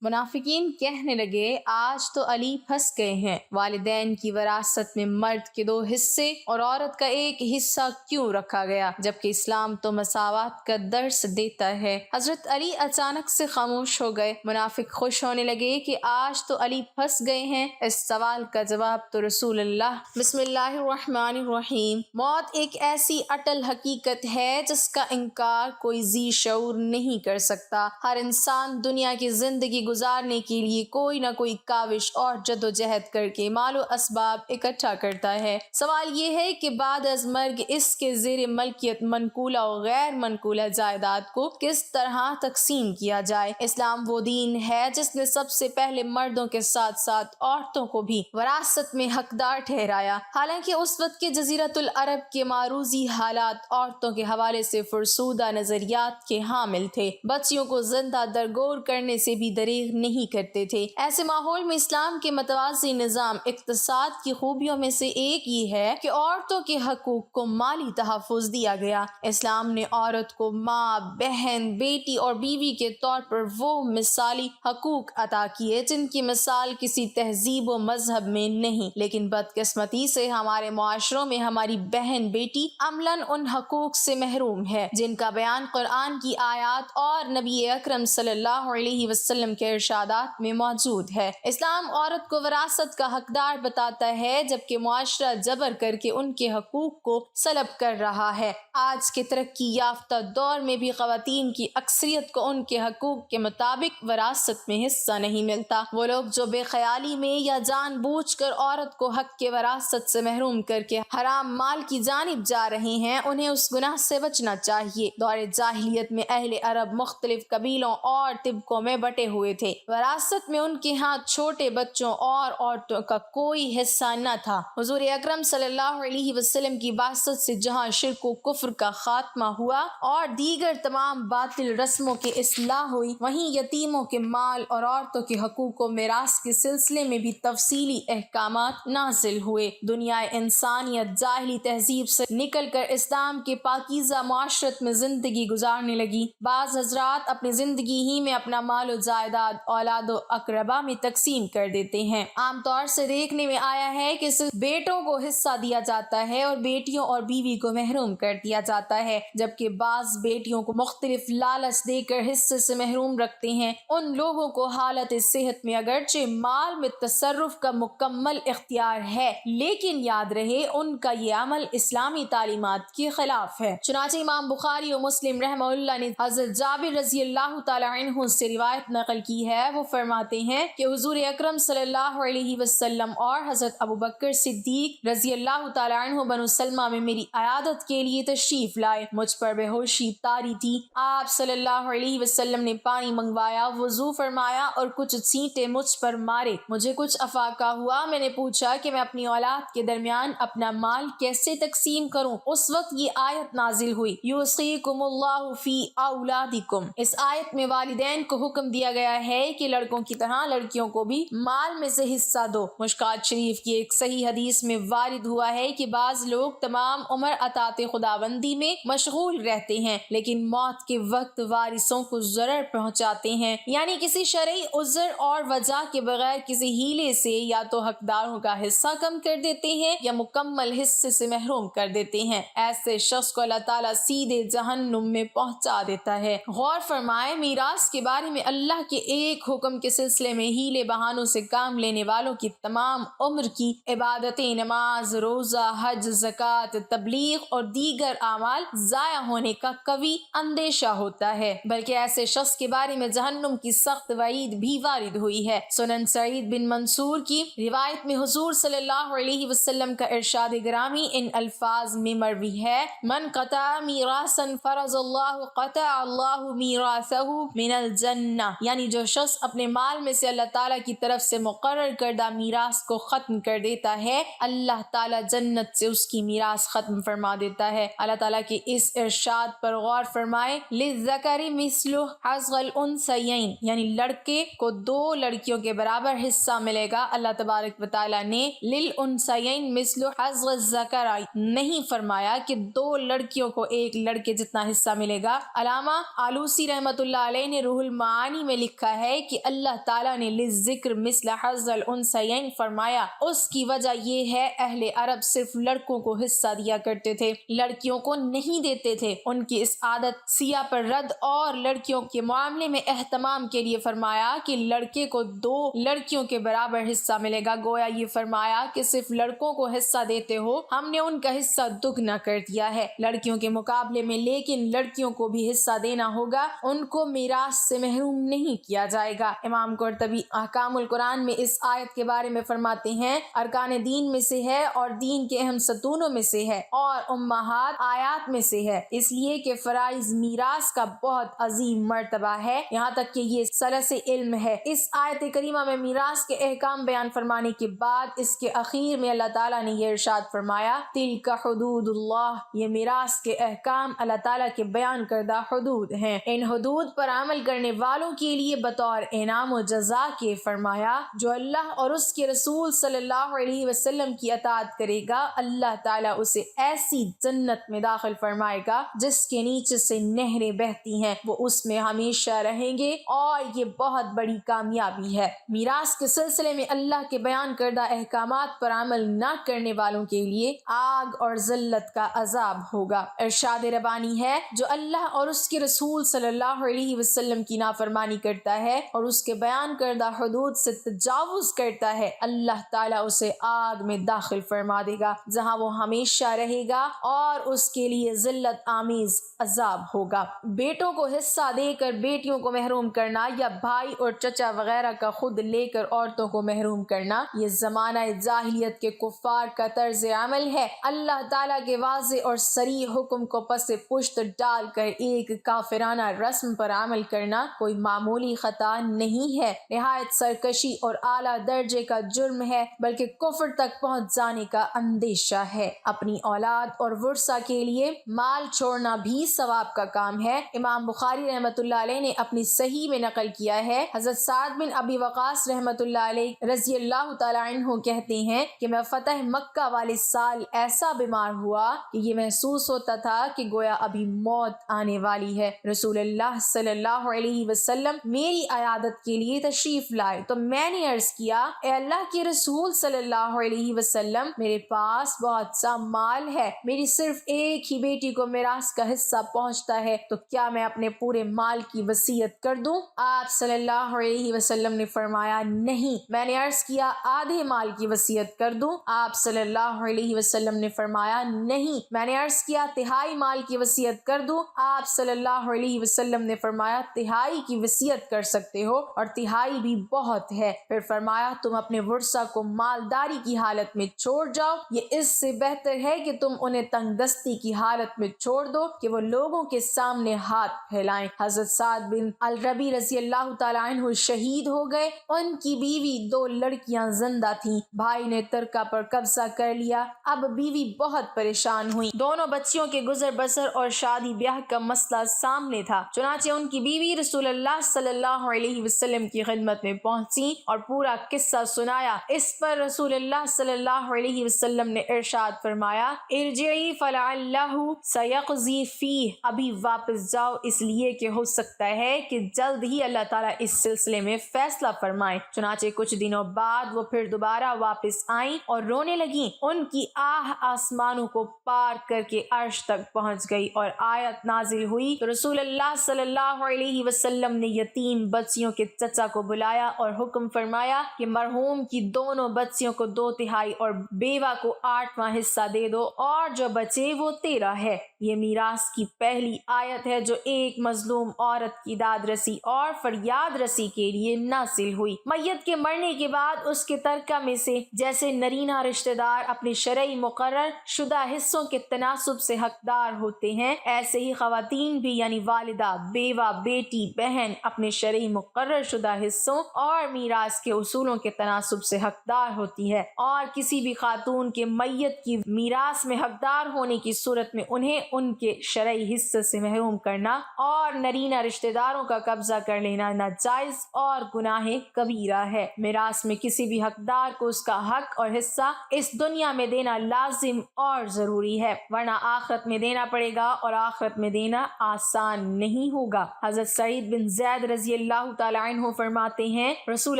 منافقین کہنے لگے آج تو علی پھنس گئے ہیں، والدین کی وراثت میں مرد کے 2 حصے اور عورت کا 1 حصہ کیوں رکھا گیا جبکہ اسلام تو مساوات کا درس دیتا ہے۔ حضرت علی اچانک سے خاموش ہو گئے۔ منافق خوش ہونے لگے کہ آج تو علی پھنس گئے ہیں۔ اس سوال کا جواب تو رسول اللہ بسم اللہ الرحمن الرحیم۔ موت ایک ایسی اٹل حقیقت ہے جس کا انکار کوئی ذی شعور نہیں کر سکتا۔ ہر انسان دنیا کی زندگی گزارنے کے لیے کوئی نہ کوئی کاوش اور جدوجہد کر کے مال و اسباب اکٹھا کرتا ہے۔ سوال یہ ہے کہ بعد از مرگ اس کے زیر ملکیت منقولہ و غیر منقولہ جائیداد کو کس طرح تقسیم کیا جائے۔ اسلام وہ دین ہے جس نے سب سے پہلے مردوں کے ساتھ ساتھ عورتوں کو بھی وراثت میں حقدار ٹھہرایا۔ حالانکہ اس وقت کے جزیرۃ العرب کے معروضی حالات عورتوں کے حوالے سے فرسودہ نظریات کے حامل تھے، بچیوں کو زندہ درگور کرنے سے بھی دریغ نہیں کرتے تھے۔ ایسے ماحول میں اسلام کے متوازی نظام اقتصاد کی خوبیوں میں سے ایک یہ ہے کہ عورتوں کے حقوق کو مالی تحفظ دیا گیا۔ اسلام نے عورت کو ماں، بہن، بیٹی اور بیوی کے طور پر وہ مثالی حقوق عطا کیے جن کی مثال کسی تہذیب و مذہب میں نہیں، لیکن بدقسمتی سے ہمارے معاشروں میں ہماری بہن بیٹی عملاً ان حقوق سے محروم ہے جن کا بیان قرآن کی آیات اور نبی اکرم صلی اللہ علیہ وسلم کے ارشادات میں موجود ہے۔ اسلام عورت کو وراثت کا حقدار بتاتا ہے جبکہ معاشرہ جبر کر کے ان کے حقوق کو سلب کر رہا ہے۔ آج کے ترقی یافتہ دور میں بھی خواتین کی اکثریت کو ان کے حقوق کے مطابق وراثت میں حصہ نہیں ملتا۔ وہ لوگ جو بے خیالی میں یا جان بوجھ کر عورت کو حق کے وراثت سے محروم کر کے حرام مال کی جانب جا رہے ہیں، انہیں اس گناہ سے بچنا چاہیے۔ دور جاہلیت میں اہل عرب مختلف قبیلوں اور طبقوں میں بٹے ہوئے تھے۔ وراثت میں ان کے ہاں چھوٹے بچوں اور عورتوں کا کوئی حصہ نہ تھا۔ حضور اکرم صلی اللہ علیہ وسلم کی بعثت سے جہاں شرک و کفر کا خاتمہ ہوا اور دیگر تمام باطل رسموں کی اصلاح ہوئی، وہیں یتیموں کے مال اور عورتوں کے حقوق و میراث کے سلسلے میں بھی تفصیلی احکامات نازل ہوئے۔ دنیا انسانیت جاہلی تہذیب سے نکل کر اسلام کے پاکیزہ معاشرت میں زندگی گزارنے لگی۔ بعض حضرات اپنی زندگی ہی میں اپنا مال و جائیداد اولاد و اقربا میں تقسیم کر دیتے ہیں۔ عام طور سے دیکھنے میں آیا ہے کہ صرف بیٹوں کو حصہ دیا جاتا ہے اور بیٹیوں اور بیوی کو محروم کر دیا جاتا ہے، جبکہ بعض بیٹیوں کو مختلف لالچ دے کر حصے سے محروم رکھتے ہیں۔ ان لوگوں کو حالت صحت میں اگرچہ مال میں تصرف کا مکمل اختیار ہے، لیکن یاد رہے ان کا یہ عمل اسلامی تعلیمات کے خلاف ہے۔ چنانچہ امام بخاری و مسلم رحمہ اللہ نے حضرت جابر رضی اللہ تعالی عنہ سے روایت نقل کی ہے۔ وہ فرماتے ہیں کہ حضور اکرم صلی اللہ علیہ وسلم اور حضرت ابوبکر صدیق رضی اللہ تعالی عنہ بنو سلمہ میں میری عیادت کے لیے تشریف لائے۔ مجھ پر بے ہوشی طاری تھی۔ آپ صلی اللہ علیہ وسلم نے پانی منگوایا، وضو فرمایا اور کچھ چھینٹے مجھ پر مارے۔ مجھے کچھ افاقہ ہوا۔ میں نے پوچھا کہ میں اپنی اولاد کے درمیان اپنا مال کیسے تقسیم کروں؟ اس وقت یہ آیت نازل ہوئی، یوصیکم اللہ فی اولادکم۔ اس آیت میں والدین کو حکم دیا گیا ہے کہ لڑکوں کی طرح لڑکیوں کو بھی مال میں سے حصہ دو۔ مشکات شریف کی ایک صحیح حدیث میں وارد ہوا ہے کہ بعض لوگ تمام عمر اطاعت خداوندی میں مشغول رہتے ہیں لیکن موت کے وقت وارثوں کو ضرر پہنچاتے ہیں، یعنی کسی شرعی عذر اور وجہ کے بغیر کسی ہیلے سے یا تو حقداروں کا حصہ کم کر دیتے ہیں یا مکمل حصے سے محروم کر دیتے ہیں۔ ایسے شخص کو اللہ تعالیٰ سیدھے جہنم میں پہنچا دیتا ہے۔ غور فرمائے، میراث کے بارے میں اللہ کے ایک حکم کے سلسلے میں ہیلے بہانوں سے کام لینے والوں کی تمام عمر کی عبادتیں، نماز، روزہ، حج، زکوٰۃ، تبلیغ اور دیگر اعمال ضائع ہونے کا قوی اندیشہ ہوتا ہے، بلکہ ایسے شخص کے بارے میں جہنم کی سخت وعید بھی وارد ہوئی ہے۔ سنن سعید بن منصور کی روایت میں حضور صلی اللہ علیہ وسلم کا ارشاد گرامی ان الفاظ میں مروی ہے، من قطع میراثا فرض اللہ قطع اللہ میراثہ من الجنہ، یعنی جو شخص اپنے مال میں سے اللہ تعالیٰ کی طرف سے مقرر کردہ میراث کو ختم کر دیتا ہے، اللہ تعالیٰ جنت سے اس کی میراث ختم فرما دیتا ہے۔ اللہ تعالیٰ کے اس ارشاد پر غور فرمائے، للذکر مثل حظ الانثیین، یعنی لڑکے کو 2 لڑکیوں کے برابر حصہ ملے گا۔ اللہ تبارک و تعالیٰ نے للانثیین مثل حظ الذکر نہیں فرمایا کہ 2 لڑکیوں کو 1 لڑکے جتنا حصہ ملے گا۔ علامہ آلوسی رحمۃ اللہ علیہ نے روح المعانی میں لکھا لکھا ہے کہ اللہ تعالیٰ نے للذکر مثل حظ الانثیین فرمایا، اس کی وجہ یہ ہے اہل عرب صرف لڑکوں کو حصہ دیا کرتے تھے، لڑکیوں کو نہیں دیتے تھے۔ ان کی اس عادت سیاہ پر رد اور لڑکیوں کے معاملے میں اہتمام کے لیے فرمایا کہ لڑکے کو 2 لڑکیوں کے برابر حصہ ملے گا۔ گویا یہ فرمایا کہ صرف لڑکوں کو حصہ دیتے ہو، ہم نے ان کا حصہ دگنا کر دیا ہے لڑکیوں کے مقابلے میں، لیکن لڑکیوں کو بھی حصہ دینا ہوگا، ان کو میراث سے محروم نہیں کیا جائے گا۔ امام قرطبی احکام القرآن میں اس آیت کے بارے میں فرماتے ہیں، ارکان دین میں سے ہے اور دین کے اہم ستونوں میں سے ہے اور امہات آیات میں سے ہے، اس لیے کہ فرائض میراث کا بہت عظیم مرتبہ ہے، یہاں تک کہ یہ سلس علم ہے۔ اس آیت کریمہ میں میراث کے احکام بیان فرمانے کے بعد اس کے اخیر میں اللہ تعالیٰ نے یہ ارشاد فرمایا، تلک حدود اللہ، یہ میراث کے احکام اللہ تعالیٰ کے بیان کردہ حدود ہیں، ان حدود پر عمل کرنے والوں کے لیے بطور انعام و جزا کے فرمایا، جو اللہ اور اس کے رسول صلی اللہ علیہ وسلم کی اطاعت کرے گا، اللہ تعالیٰ اسے ایسی جنت میں داخل فرمائے گا جس کے نیچے سے نہریں بہتی ہیں، وہ اس میں ہمیشہ رہیں گے، اور یہ بہت بڑی کامیابی ہے۔ میراث کے سلسلے میں اللہ کے بیان کردہ احکامات پر عمل نہ کرنے والوں کے لیے آگ اور ذلت کا عذاب ہوگا۔ ارشاد ربانی ہے، جو اللہ اور اس کے رسول صلی اللہ علیہ وسلم کی نافرمانی کرتا ہے اور اس کے بیان کردہ حدود سے تجاوز کرتا ہے، اللہ تعالیٰ اسے آگ میں داخل فرما دے گا جہاں وہ ہمیشہ رہے گا اور اس کے لیے ذلت آمیز عذاب ہوگا۔ بیٹوں کو حصہ دے کر بیٹیوں کو محروم کرنا یا بھائی اور چچا وغیرہ کا خود لے کر عورتوں کو محروم کرنا، یہ زمانہ جاہلیت کے کفار کا طرز عمل ہے۔ اللہ تعالیٰ کے واضح اور صریح حکم کو پس پشت ڈال کر ایک کافرانہ رسم پر عمل کرنا کوئی معمولی خطا نہیں ہے، نہایت سرکشی اور اعلیٰ درجے کا جرم ہے، بلکہ کفر تک پہنچ جانے کا اندیشہ ہے۔ اپنی اولاد اور ورثہ کے لیے مال چھوڑنا بھی ثواب کا کام ہے۔ امام بخاری رحمۃ اللہ علیہ نے اپنی صحیح میں نقل کیا ہے، حضرت سعد بن ابی وقاص رحمۃ اللہ علیہ رضی اللہ تعالیٰ عنہ کہتے ہیں کہ میں فتح مکہ والے سال ایسا بیمار ہوا کہ یہ محسوس ہوتا تھا کہ گویا ابھی موت آنے والی ہے۔ رسول اللہ صلی اللہ علیہ وسلم میری عیادت کے لیے تشریف لائے تو میں نے عرض کیا، اے اللہ کے رسول صلی اللہ علیہ وسلم، میرے پاس بہت سا مال ہے، میری صرف ایک ہی بیٹی کو میراث کا حصہ پہنچتا ہے، تو کیا میں اپنے پورے مال کی وصیت کر دوں؟ آپ صلی اللہ علیہ وسلم نے فرمایا، نہیں۔ میں نے عرض کیا، آدھے مال کی وصیت کر دوں؟ آپ صلی اللہ علیہ وسلم نے فرمایا، نہیں۔ میں نے عرض کیا، تہائی مال کی وصیت کر دوں؟ آپ صلی اللہ علیہ وسلم نے فرمایا، تہائی کی وصیت کر سکتے ہو، اور تہائی بھی بہت ہے۔ پھر فرمایا، تم اپنے ورثہ کو مالداری کی حالت میں چھوڑ جاؤ، یہ اس سے بہتر ہے کہ تم انہیں تنگ دستی کی حالت میں چھوڑ دو کہ وہ لوگوں کے سامنے ہاتھ پھیلائیں۔ حضرت سعد بن الربی رضی اللہ تعالیٰ عنہ شہید ہو گئے، ان کی بیوی 2 لڑکیاں زندہ تھیں، بھائی نے ترکہ پر قبضہ کر لیا، اب بیوی بہت پریشان ہوئی، دونوں بچیوں کے گزر بسر اور شادی بیاہ کا مسئلہ سامنے تھا، چنانچہ ان کی بیوی رسول اللہ صلی اللہ علیہ وسلم کی خدمت میں پہنچی اور پورا قصہ سنایا۔ اس پر رسول اللہ صلی اللہ علیہ وسلم نے ارشاد فرمایا، ارجعی فلعلہ سیقضی فیہ، ابھی واپس جاؤ، اس لیے کہ ہو سکتا ہے کہ جلد ہی اللہ تعالیٰ اس سلسلے میں فیصلہ فرمائے۔ چنانچہ کچھ دنوں بعد وہ پھر دوبارہ واپس آئیں اور رونے لگیں، ان کی آہ آسمانوں کو پار کر کے عرش تک پہنچ گئی، اور آیت نازل ہوئی تو رسول اللہ صلی اللہ علیہ وسلم نے یتیم بچیوں کے چچا کو بلایا اور حکم فرمایا کہ مرحوم کی دونوں بچیوں کو 2/3 اور بیوہ کو 8واں حصہ دے دو، اور جو بچے وہ 13 ہے۔ یہ میراث کی پہلی آیت ہے جو ایک مظلوم عورت کی داد رسی اور فریاد رسی کے لیے نازل ہوئی۔ میت کے مرنے کے بعد اس کے ترکہ میں سے جیسے نرینہ رشتہ دار اپنے شرعی مقرر شدہ حصوں کے تناسب سے حقدار ہوتے ہیں، ایسے ہی خواتین بھی یعنی والدہ، بیوہ، بیٹی، بہن اپنے شرعی مقرر شدہ حصوں اور میراث کے اصولوں کے تناسب سے حقدار ہوتی ہے، اور کسی بھی خاتون کے میت کی میراث میں حقدار ہونے کی صورت میں انہیں ان کے شرعی حصے سے محروم کرنا اور نرینہ رشتہ داروں کا قبضہ کر لینا ناجائز اور گناہ کبیرہ ہے۔ میراث میں کسی بھی حقدار کو اس کا حق اور حصہ اس دنیا میں دینا لازم اور ضروری ہے، ورنہ آخرت میں دینا پڑے گا اور آخرت میں دینا آسان نہیں ہوگا۔ حضرت سعید بن زید رضی اللہ تعالی عنہ فرماتے ہیں، رسول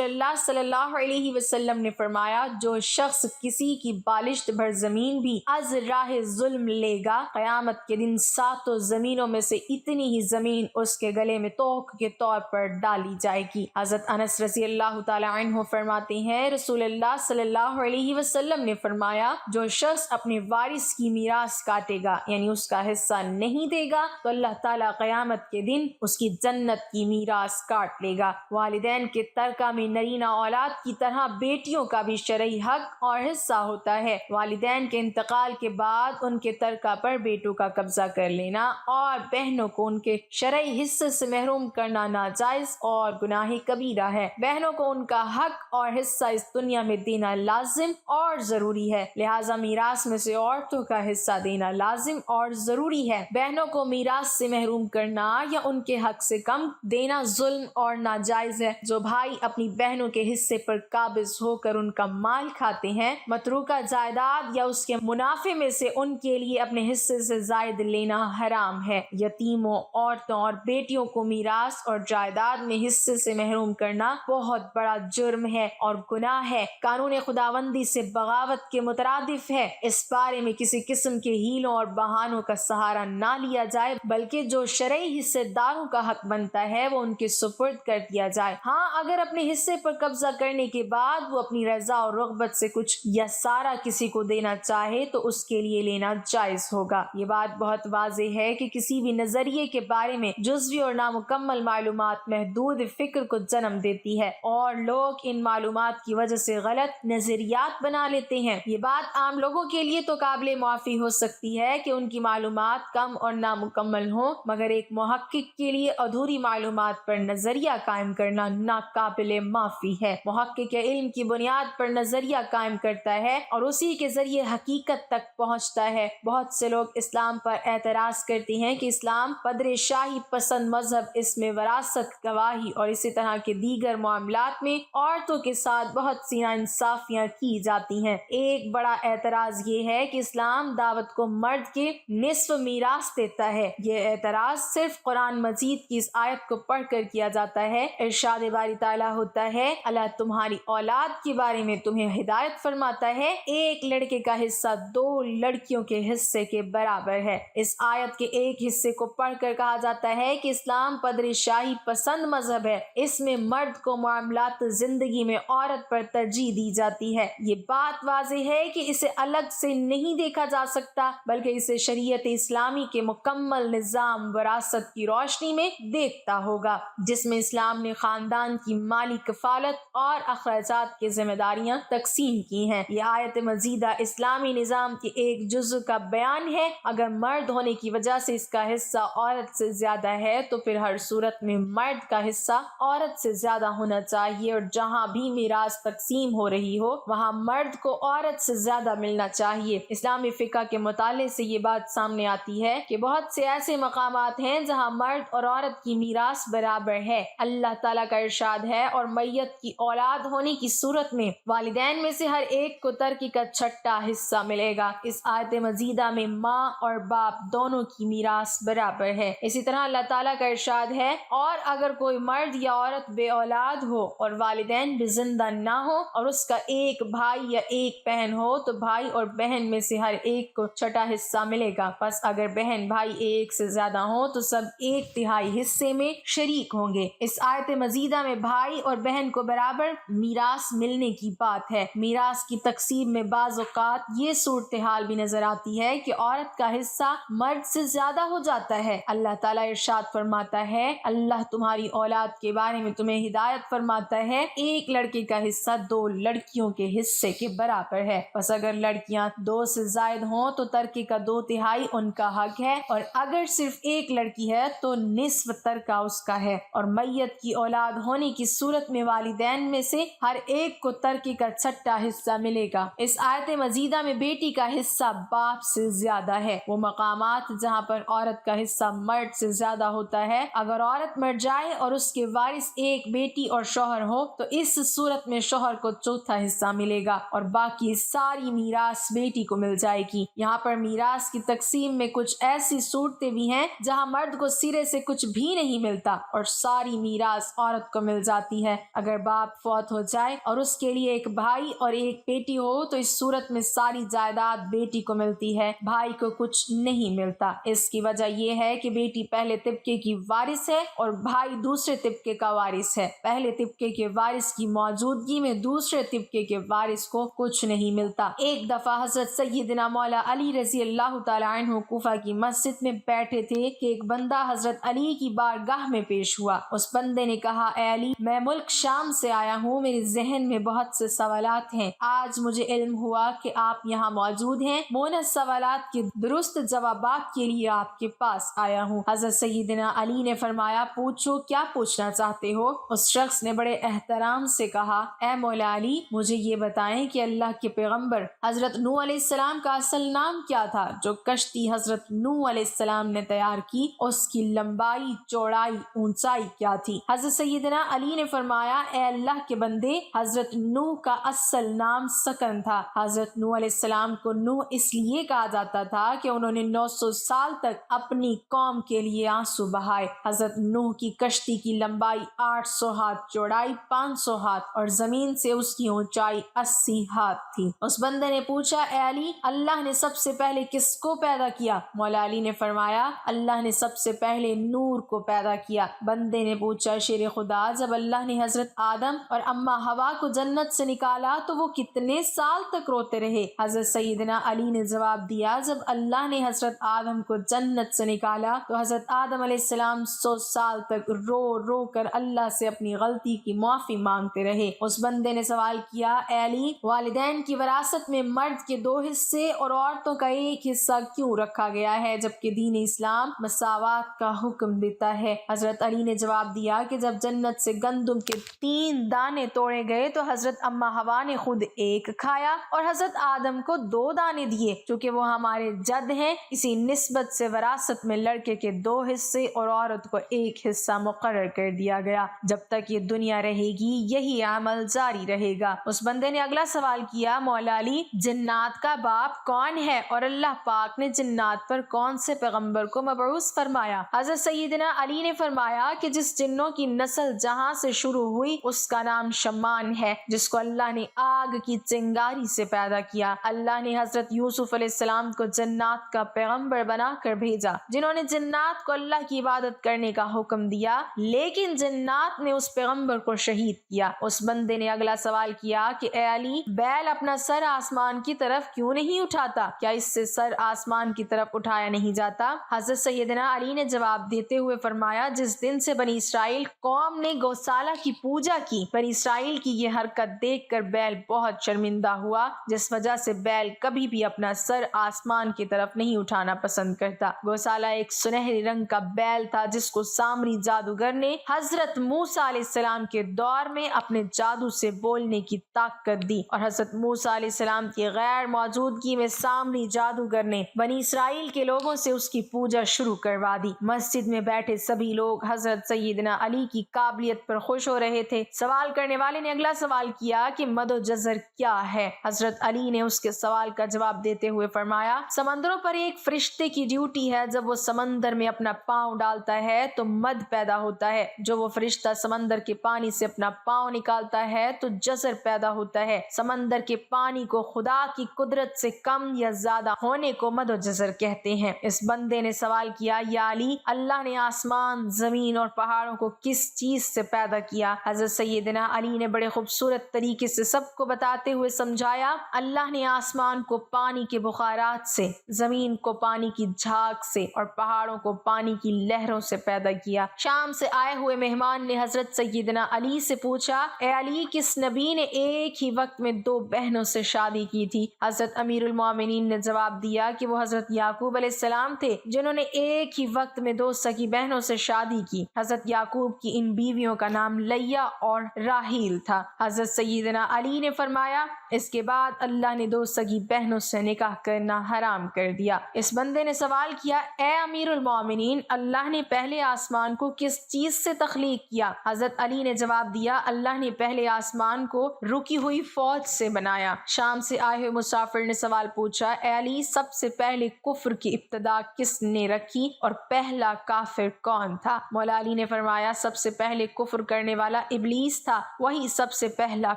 اللہ صلی اللہ علیہ وسلم نے فرمایا، جو شخص کسی کی بالشت بھر زمین بھی از راہ ظلم لے گا، قیامت کے دن 7 زمینوں میں سے اتنی ہی زمین اس کے گلے میں توق کے طور پر ڈالی جائے گی۔ حضرت انس رضی اللہ تعالی عنہ فرماتے ہیں، رسول اللہ صلی اللہ علیہ وسلم نے فرمایا، جو شخص اپنے وارث کی میراث کاٹے گا یعنی اس کا حصہ نہیں دے گا تو اللہ تعالیٰ قیامت کے دن اس کی جنت کی میراث کاٹ لے گا۔ والدین کے ترکہ میں نرینہ اولاد کی طرح بیٹیوں کا بھی شرعی حق اور حصہ ہوتا ہے۔ والدین کے انتقال کے بعد ان کے ترکہ پر بیٹوں کا قبضہ کر لینا اور بہنوں کو ان کے شرعی حصے سے محروم کرنا ناجائز اور گناہ کبیرہ ہے۔ بہنوں کو ان کا حق اور حصہ اس دنیا میں دینا لازم اور ضروری ہے، لہٰذا میراث میں سے عورتوں کا حصہ دینا لازم اور ضروری ہے۔ بہنوں کو میراث سے محروم کرنا یا ان کے حق سے کم دینا ظلم اور ناجائز ہے۔ جو بھائی اپنی بہنوں کے حصے پر قابض ہو کر ان کا مال کھاتے ہیں، متروکہ جائیداد یا اس کے منافع میں سے ان کے لیے اپنے حصے سے زائد لینا حرام ہے۔ یتیموں، عورتوں اور بیٹیوں کو میراث اور جائیداد میں حصے سے محروم کرنا بہت بڑا جرم ہے اور گناہ ہے، قانون خداوندی سے بغاوت کے مترادف ہے۔ اس بارے میں کسی قسم کے ہیلوں اور بہانوں کا سہارا نہ لیا جائے، بلکہ جو شرعی حصے داروں کا حق بنتا ہے وہ ان کے سپرد کر دیا جائے۔ ہاں، اگر اپنے حصے پر قبضہ کرنے کے بعد وہ اپنی رضا اور رغبت سے کچھ یا سارا کسی کو دینا چاہے تو اس کے لیے لینا جائز ہوگا۔ یہ بات بہت واضح ہے کہ کسی بھی نظریے کے بارے میں جزوی اور نامکمل معلومات محدود فکر کو جنم دیتی ہے اور لوگ ان معلومات کی وجہ سے غلط نظریات بنا لیتے ہیں۔ یہ بات عام لوگوں کے لیے تو قابل معافی ہو سکتی ہے کہ ان کی معلومات کم اور نامکمل ہوں، مگر ایک محقق کے لیے ادھوری معلومات پر نظریہ قائم کرنا ناقابل معافی ہے۔ محقق علم کی بنیاد پر نظریہ قائم کرتا ہے اور اسی کے ذریعے حقیقت تک پہنچتا ہے۔ بہت سے لوگ اسلام پر اعتراض کرتے ہیں کہ اسلام پدر شاہی پسند مذہب، اس میں وراثت، گواہی اور اسی طرح کے دیگر معاملات میں عورتوں کے ساتھ بہت سی ناانصافیاں کی جاتی ہیں۔ ایک بڑا اعتراض یہ ہے کہ اسلام دعوت کو مرد کے نصف میراث دیتا ہے۔ یہ اعتراض صرف قرآن مجید کی اس آیت کو پڑھ کر کیا جاتا ہے۔ ارشاد باری تعالیٰ ہوتا ہے، اللہ تمہاری اولاد کے بارے میں تمہیں ہدایت فرماتا ہے، ایک لڑکے کا حصہ 2 لڑکیوں کے حصے کے برابر ہے۔ اس آیت کے ایک حصے کو پڑھ کر کہا جاتا ہے کہ اسلام پدر شاہی پسند مذہب ہے، اس میں مرد کو معاملات زندگی میں عورت پر ترجیح دی جاتی ہے۔ یہ بات واضح ہے کہ اسے الگ سے نہیں دیکھا جا سکتا، بلکہ اسے شریعت اسلامی کے مکمل نظام وراثت کی روشنی میں دیکھتا ہوگا، جس میں اسلام نے خاندان کی مالی کفالت اور اخراجات کی ذمہ داریاں تقسیم کی ہیں۔ یہ آیت مزیدہ اسلامی نظام کے ایک جزء کا بیان ہے۔ اگر مرد ہونے کی وجہ سے اس کا حصہ عورت سے زیادہ ہے تو پھر ہر صورت میں مرد کا حصہ عورت سے زیادہ ہونا چاہیے، اور جہاں بھی میراث تقسیم ہو رہی ہو وہاں مرد کو عورت سے زیادہ ملنا چاہیے۔ اسلامی فقہ کے مطالعے سے یہ بات سامنے آتی ہے کہ بہت سے ایسے مقامات ہیں جہاں مرد اور عورت کی میراث برابر ہے۔ اللہ تعالیٰ کا ارشاد ہے، اور میت کی اولاد ہونے کی صورت میں والدین میں سے ہر ایک کو ترکے کا چھٹا حصہ ملے گا۔ اس آیت مزیدہ میں ماں اور باپ دونوں کی میراث برابر ہے۔ اسی طرح اللہ تعالیٰ کا ارشاد ہے، اور اگر کوئی مرد یا عورت بے اولاد ہو اور والدین بھی زندہ نہ ہو اور اس کا ایک بھائی یا ایک بہن ہو تو بھائی اور بہن میں سے ہر ایک کو چھٹا حصہ ملے گا۔ پس اگر بہن بھائی ایک سے زیادہ ہوں تو سب 1/3 حصے میں شریک ہوں گے۔ اس آیت مزیدہ میں بھائی اور بہن کو برابر میراث ملنے کی بات ہے۔ میراث کی تقسیم میں بعض اوقات یہ صورتحال بھی نظر آتی ہے کہ عورت کا حصہ مرد سے زیادہ ہو جاتا ہے۔ اللہ تعالیٰ ارشاد فرماتا ہے، اللہ تمہاری اولاد کے بارے میں تمہیں ہدایت فرماتا ہے، ایک لڑکے کا حصہ 2 لڑکیوں کے حصے کے برابر ہے۔ پس اگر لڑکیاں 2 سے زائد ہوں تو ترکے کا 2/3 ان کا حق ہے، اور اگر صرف ایک لڑکی ہے تو نصف ترکہ اس کا ہے، اور میت کی اولاد ہونے کی صورت میں والدین میں سے ہر ایک کو ترکے کا چھٹا حصہ ملے گا۔ اس آیت مزیدہ میں بیٹی کا حصہ باپ سے زیادہ ہے، وہ مقامات جہاں پر عورت کا حصہ مرد سے زیادہ ہوتا ہے، اگر عورت مر جائے اور اس کے وارث ایک بیٹی اور شوہر ہو تو اس صورت میں شوہر کو چوتھا حصہ ملے گا اور باقی ساری میراث بیٹی کو مل جائے گی۔ یہاں پر میراث کی تقسیم میں کچھ ایسی صورتیں بھی ہیں جہاں مرد کو سرے سے کچھ بھی نہیں ملتا اور ساری میراث عورت کو مل جاتی ہے۔ اگر باپ فوت ہو جائے اور اس کے لیے ایک بھائی اور ایک بیٹی ہو تو اس صورت میں ساری جائیداد بیٹی کو ملتی ہے، بھائی کو کچھ نہیں ملتا۔ اس کی وجہ یہ ہے کہ بیٹی پہلے طبقے کی وارث ہے اور بھائی دوسرے طبقے کا وارث ہے۔ پہلے طبقے کے وارث کی موجودگی میں دوسرے طبقے کے وارث کو کچھ نہیں ملتا۔ ایک دفعہ حضرت سیدنا مولا علی رضی اللہ تعالی عنہ کوفہ کی مسجد میں بیٹھے تھے کہ ایک بندہ حضرت علی کی بارگاہ میں پیش ہوا۔ اس بندے نے کہا، اے علی، میں ملک شام سے آیا ہوں، میرے ذہن میں بہت سے سوالات ہیں، آج مجھے علم ہوا کہ آپ یہاں موجود ہیں، میں ان سوالات کے درست جوابات کے لیے آپ کے پاس آیا ہوں۔ حضرت سیدنا علی نے فرمایا، پوچھو، کیا پوچھنا چاہتے ہو؟ اس شخص نے بڑے احترام سے کہا، اے مولا علی، مجھے یہ بتائیں کہ اللہ کے پیغمبر حضرت نوح علیہ السلام کا اصل نام کیا تھا؟ جو کشتی حضرت نوح علیہ السلام نے تیار کی اس کی لمبائی، چوڑائی، اونچائی کیا تھی؟ حضرت سیدنا علی نے فرمایا، اے اللہ کے بندے، حضرت نوح کا اصل نام سکن تھا۔ حضرت نوح علیہ السلام کو نوح اس لیے کہا جاتا تھا کہ انہوں نے 900 سال تک اپنی قوم کے لیے آنسو بہائے۔ حضرت نوح کی کشتی کی لمبائی 800 ہاتھ، چوڑائی 500 ہاتھ اور زمین سے اس کی اونچائی 80 ہاتھ تھی۔ اس بندے نے پوچھا، اے علی، اللہ نے سب سے پہلے کس کو پیدا کیا؟ مولا علی نے فرمایا، اللہ نے سب سے پہلے نور کو پیدا کیا۔ بندے نے پوچھا، شیر خدا، جب اللہ نے حضرت آدم اور اماں حوا کو جنت سے نکالا تو وہ کتنے سال تک روتے رہے؟ حضرت سیدنا علی نے جواب دیا، جب اللہ نے حضرت آدم کو جنت سے نکالا تو حضرت آدم علیہ السلام 100 سال تک رو رو کر اللہ سے اپنی غلطی کی معافی مانگتے رہے۔ اس بندے نے سوال کیا، اے علی، والدین کی وراثت میں مرد کے 2 حصے اور عورتوں کا ایک حصہ کیوں رکھا گیا ہے جبکہ دین اسلام مساوات کا حکم دیتا ہے؟ حضرت علی نے جواب دیا کہ جب جنت سے گندم کے 3 دانے توڑے گئے تو حضرت اماں حوا نے خود ایک کھایا اور حضرت آدم کو 2 دانے دیے۔ چونکہ وہ ہمارے جد ہیں، اسی نسبت سے وراثت میں لڑکے کے 2 حصے اور عورت کو 1 حصہ مقرر کر دیا گیا۔ جب تک یہ دنیا رہے گی یہی عمل جاری رہے گا۔ اس بندے نے اگلا سوال کیا، مولا علی، جنات کا باپ کون ہے اور اللہ پاک نے جنات پر کون سے پیغمبر کو مبعوث فرمایا؟ حضرت سیدنا علی نے فرمایا کہ جس جنوں کی نسل جہاں سے شروع ہوئی اس کا نام شمان ہے، جس کو اللہ نے آگ کی چنگاری سے پیدا کیا۔ اللہ نے حضرت یوسف علیہ السلام کو جنات کا پیغمبر بنا کر بھیجا، جنہوں نے جنات کو اللہ کی عبادت کرنے کا حکم دیا، لیکن جنات نے اس پیغمبر کو شہید کیا۔ اس بندے نے اگلا سوال کیا کہ اے علی، بیل اپنا سر آسمان کی طرف کیوں نہیں اٹھاتا؟ کیا اس سے سر آسمان کی طرف اٹھایا نہیں جاتا؟ حضرت سیدنا علی نے جواب دیتے ہوئے فرمایا، جس دن سے بنی اسرائیل قوم نے گوسالہ کی پوجا کی، بنی اسرائیل کی یہ حرکت دیکھ کر بیل بہت شرمندہ ہوا، جس وجہ سے بیل کبھی بھی اپنا سر آسمان کی طرف نہیں اٹھانا پسند کرتا۔ گوسالہ ایک سنہری رنگ کا بیل تھا جس کو سامری جادوگر نے حضرت موسیٰ علیہ السلام کے دور میں اپنے جادو سے بولنے کی طاقت دی، اور حضرت موسیٰ علیہ السلام کی غیر موجودگی میں سامری جادوگر نے بنی اسرائیل کے لوگوں سے اس کی پوجا شروع کروا دی۔ مسجد میں بیٹھے سبھی لوگ حضرت سیدنا علی کی قابلیت پر خوش ہو رہے تھے۔ سوال کرنے والے نے اگلا سوال کیا کہ مد و جزر کیا ہے؟ حضرت علی نے اس کے سوال کا جواب دیتے ہوئے فرمایا، سمندروں پر ایک فرشتے کی ڈیوٹی ہے، جب وہ سمندر میں اپنا پاؤں ڈالتا ہے تو مد پیدا ہوتا ہے، جو وہ فرشتہ سمندر کے پانی سے اپنا پاؤں نکالتا ہے تو جزر پیدا ہوتا ہے۔ سمندر کے پانی کو خدا کی قدرت سے کم یا زیادہ ہونے کو مد و جزر کہتے ہیں۔ اس بندے نے سوال کیا، یا علی، اللہ نے آسمان، زمین اور پہاڑوں کو کس چیز سے پیدا کیا؟ حضرت سیدنا علی نے بڑے خوبصورت طریقے سے سب کو بتاتے ہوئے سمجھایا، اللہ نے آسمان کو پانی کے بخارات سے، زمین کو پانی کی جھاگ سے اور پہاڑوں کو پانی کی لہروں سے پیدا کیا۔ شام سے آئے ہوئے مہمان نے حضرت سیدنا علی سے پوچھا، اے علی، کس نبی نے ایک ہی وقت میں 2 بہنوں سے شادی کی تھی؟ حضرت امیر المومنین نے جواب دیا کہ وہ حضرت یعقوب علیہ السلام تھے، جنہوں نے ایک ہی وقت میں 2 سگی بہنوں سے شادی کی۔ حضرت یعقوب کی ان بیویوں کا نام لیا اور راحیل تھا۔ حضرت سیدنا علی نے فرمایا، اس کے بعد اللہ نے 2 سگی بہنوں سے نکاح کرنا حرام کر دیا۔ دیا۔ اس بندے نے سوال کیا، اے امیر المومنین، اللہ نے پہلے آسمان کو کس چیز سے تخلیق کیا؟ حضرت علی نے جواب دیا، اللہ نے پہلے آسمان کو رکی ہوئی فوج سے بنایا۔ شام سے آئے ہوئے مسافر نے سوال پوچھا، اے علی، سب سے پہلے کفر کی ابتدا کس نے رکھی اور پہلا کافر کون تھا؟ مولا علی نے فرمایا، سب سے پہلے کفر کرنے والا ابلیس تھا، وہی سب سے پہلا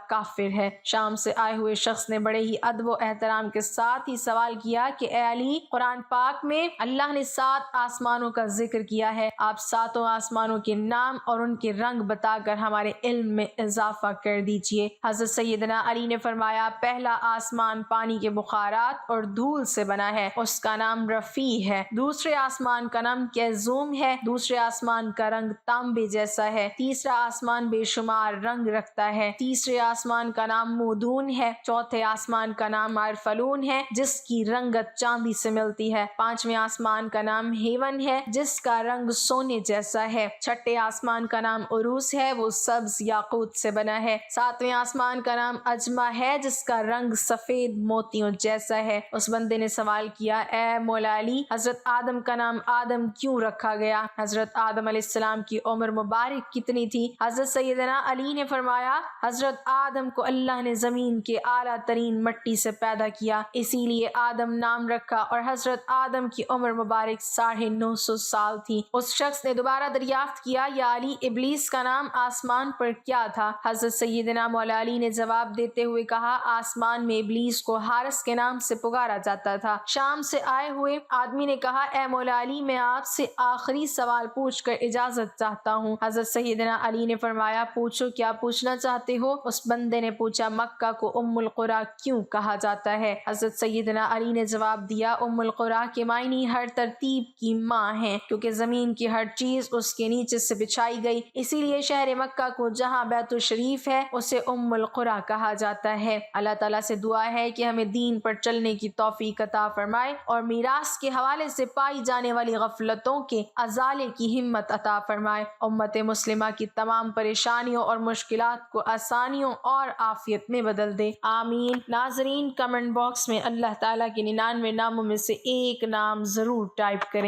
کافر ہے۔ شام سے آئے ہوئے شخص نے بڑے ہی ادب و احترام کے ساتھ ہی سوال کیا کہ اے علی، قرآن پاک میں اللہ نے 7 آسمانوں کا ذکر کیا ہے، آپ 7 آسمانوں کے نام اور ان کے رنگ بتا کر ہمارے علم میں اضافہ کر دیجئے۔ حضرت سیدنا علی نے فرمایا، پہلا آسمان پانی کے بخارات اور دھول سے بنا ہے، اس کا نام رفیع ہے۔ دوسرے آسمان کا نام کیزوم ہے، دوسرے آسمان کا رنگ تانبے جیسا ہے۔ تیسرا آسمان بے شمار رنگ رکھتا ہے۔ تیسرے آسمان کا نام مودون ہے۔ چوتھے آسمان کا نام عرفلون ہے، جس کی رنگت چاندی سے ملتی ہے۔ پانچویں آسمان کا نام ہیون ہے، جس کا رنگ سونے جیسا ہے۔ چھٹے آسمان کا نام عروس ہے، وہ سبز یاقوت سے بنا ہے۔ ساتویں آسمان کا نام اجمہ ہے، جس کا رنگ سفید موتیوں جیسا ہے۔ اس بندے نے سوال کیا، اے مولا علی، حضرت آدم کا نام آدم کیوں رکھا گیا؟ حضرت آدم علیہ السلام کی عمر مبارک کتنی تھی؟ حضرت سیدنا علی نے فرمایا، حضرت آدم کو اللہ نے زمین کے اعلیٰ ترین مٹی سے پیدا کیا، اسی لیے آدم نام رکھا، اور حضرت آدم کی عمر مبارک 950 سال تھی۔ اس شخص نے دوبارہ دریافت کیا، یا علی، ابلیس کا نام آسمان پر کیا تھا؟ حضرت سیدنا مولا علی نے جواب دیتے ہوئے کہا، آسمان میں ابلیس کو حارس کے نام سے پکارا جاتا تھا۔ شام سے آئے ہوئے آدمی نے کہا، اے مولا علی، میں آپ سے آخری سوال پوچھ کر اجازت چاہتا ہوں۔ حضرت سیدنا علی نے فرمایا، پوچھو، کیا پوچھنا چاہتے ہو؟ اس بندے نے پوچھا، مکہ کو ام القریٰ کیوں کہا جاتا ہے؟ حضرت سیدنا علی نے جواب دیا، ام القریٰ کے معنی ہر ترتیب کی ماں ہیں، کیونکہ زمین کی ہر چیز اس کے نیچے سے بچھائی گئی، اسی لیے شہر مکہ کو جہاں بیت الشریف ہے اسے ام القریٰ کہا جاتا ہے۔ اللہ تعالیٰ سے دعا ہے کہ ہمیں دین پر چلنے کی توفیق عطا فرمائے اور میراث کے حوالے سے پائی جانے والی غفلتوں کے ازالے کی ہمت عطا فرمائے، امت مسلمہ کی تمام پریشانیوں اور مشکلات کو آسانیوں اور عافیت میں بدل دے، آمین۔ ناظرین، کمنٹ باکس میں اللہ تعالیٰ کے 99 ناموں میں سے ایک نام ضرور ٹائپ کریں۔